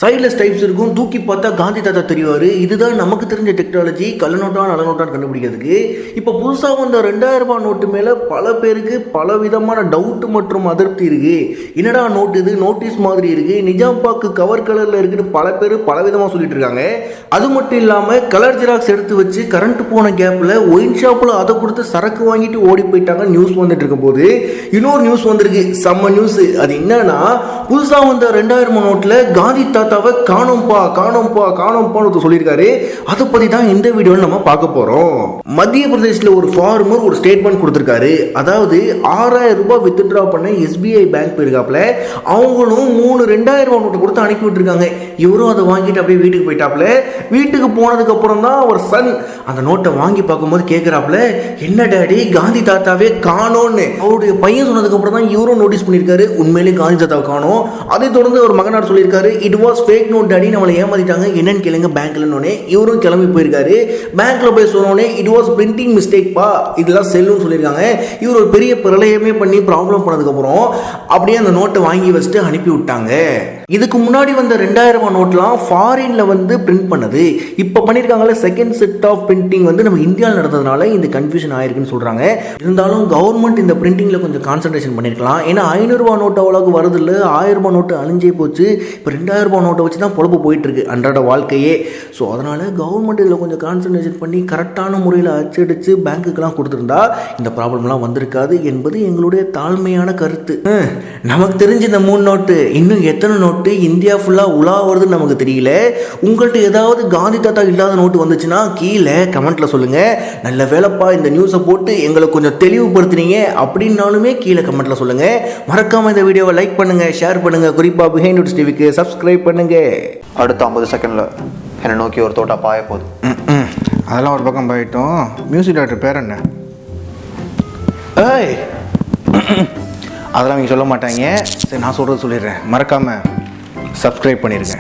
சைட்லெஸ் types இருக்கும். தூக்கி பார்த்தா காந்தி தாத்தா தெரிவார். இதுதான் நமக்கு தெரிஞ்ச டெக்னாலஜி. கள்ள நோட்டா நல்ல நோட்டான்னு கண்டுபிடிக்கிறதுக்கு. இப்போ புதுசாக வந்த 2000 ரூபாய் நோட்டு மேலே பல பேருக்கு பல விதமான டவுட் மற்றும் அதிருப்தி இருக்குது. என்னடா நோட்டு இது, நோட்டீஸ் மாதிரி இருக்குது, நிஜாம் பாக்கு கவர் கலரில் இருக்குன்னு பல பேர் பல விதமாக சொல்லிட்டு இருக்காங்க. அது மட்டும் இல்லாமல் கலர் ஜெராக்ஸ் எடுத்து வச்சு கரண்ட் போன கேப்பில் ஒயின் ஷாப்பில் அதை கொடுத்து சரக்கு வாங்கிட்டு ஓடி போயிட்டாங்க. நியூஸ் வந்துட்டு இருக்கும் போது இன்னொரு நியூஸ் வந்திருக்கு, செம்ம நியூஸ். அது என்னன்னா, புதுசாக வந்த 2000 ரூபாய் நோட்டில் காந்தி தாத்தாவை காணோம்பான்னு சொல்லியிருக்காரு. அதை பற்றி தான் இந்த வீடியோவில் நம்ம பார்க்க போகிறோம். மத்திய பிரதேசில் ஒரு ஃபார்மர் ஒரு ஸ்டேட்மெண்ட் கொடுத்துருக்காரு. அதாவது 6000 ரூபாய் வித்ட்ரா பண்ண SBI பேங்க் போயிருக்காப்புல. அவங்களும் 3 2000 ரூபாய் நோட்டு கொடுத்து அனுப்பி விட்டுருக்காங்க. இவரும் அதை வாங்கிட்டு அப்படியே வீட்டுக்கு போயிட்டாப்புல. வீட்டுக்கு போனதுக்கு அப்புறம் தான் ஒரு சன் அந்த நோட்டை வாங்கி பார்க்கும்போது கேட்குறாப்புல, என்ன டேடி காந்தி தாத்தாவே காணோன்னு. அவருடைய பையன் சொன்னதுக்கு அப்புறம் தான் இவரும் நோட்டீஸ் பண்ணியிருக்காரு, உண்மையிலேயே காந்தி தாத்தாவை காணோம். அதை தொடர்ந்து ஒரு மகனார் சொல்லியிருக்காரு, it was fake note daddy, நம்மளை ஏமாத்திட்டாங்க, என்னன்னு கேளுங்க பேங்க்லன்னு. இவரும் கிளம்பி போயிருக்காரு. பேங்க்ல போய் சொன்னோடனே இட் வாஸ் பிரிண்டிங் மிஸ்டேக் பா, இதெல்லாம் செல்லுன்னு சொல்லியிருக்காங்க. இவர் ஒரு பெரிய பிரளயமே பண்ணி ப்ராப்ளம் பண்ணதுக்கு அப்புறம் அப்படியே அந்த நோட்டை வாங்கி வச்சுட்டு அனுப்பி விட்டாங்க. இதுக்கு முன்னாடி வந்த 2000 ரூபாய் நோட்லாம் ஃபாரின்ல பிரிண்ட் பண்ணது. இப்போ பண்ணியிருக்காங்களே செகண்ட் செட் ஆஃப் பிரிண்டிங் நம்ம இந்தியாவில் நடந்ததுனால இந்த கன்ஃபியூஷன் ஆயிருக்குன்னு சொல்றாங்க. இருந்தாலும் கவர்மெண்ட் இந்த பிரிண்டிங்ல கொஞ்சம் கான்சன்ட்ரேஷன் பண்ணிருக்கலாம். ஏன்னா 500 ரூபாய் நோட்டு அவ்வளோக்கு வருது இல்லை, 1000 ரூபாய் நோட்டு அழிஞ்சே போச்சு. இப்போ 2000 ரூபாய் நோட்டை வச்சு தான் பொழப்பு போயிட்டு இருக்கு அன்றாட வாழ்க்கையே. ஸோ அதனால கவர்மெண்ட் இதில் கொஞ்சம் கான்சன்ட்ரேஷன் பண்ணி கரெக்டான முறையில் அச்சடிச்சு பேங்க்குக்கெல்லாம் கொடுத்துருந்தா இந்த ப்ராப்ளம்லாம் வந்திருக்காது என்பது எங்களுடைய தாழ்மையான கருத்து. நமக்கு தெரிஞ்ச இந்த 3 நோட்டு, இன்னும் எத்தனை நோட்டு இந்தியா ஃபுல்லாக உலா வருதுன்னு நமக்கு தெரியல. உங்கள்கிட்ட ஏதாவது காந்தி தாத்தா இல்லாத நோட்டு வந்துச்சுன்னா கீழே கமெண்ட்ல சொல்லுங்க. நல்ல வேலைப்பா இந்த நியூஸை போட்டு எங்களை கொஞ்சம் தெளிவுபடுத்துனீங்க அப்படின்னாலுமே கீழே கமெண்ட்ல சொல்லுங்க. மறக்காம இந்த வீடியோவை லைக் பண்ணுங்க, ஷேர் பண்ணுங்க, குறிப்பா பிஹைண்ட் நியூஸ் டிவிக்கு சப்ஸ்கிரைப் பண்ணுங்க. அடுத்த 50 செகண்ட்ல என்னை நோக்கி ஒரு தோட்டா பாய போகுது. அதெல்லாம் ஒரு பக்கம் போயிட்டோம். மியூசிக் டாக்டர் பேர் என்ன? ஏய், அதெல்லாம் நீங்கள் சொல்ல மாட்டாங்க. சரி, நான் சொல்கிறது சொல்லிடுறேன். மறக்காமல் சப்ஸ்கிரைப் பண்ணிடுங்க.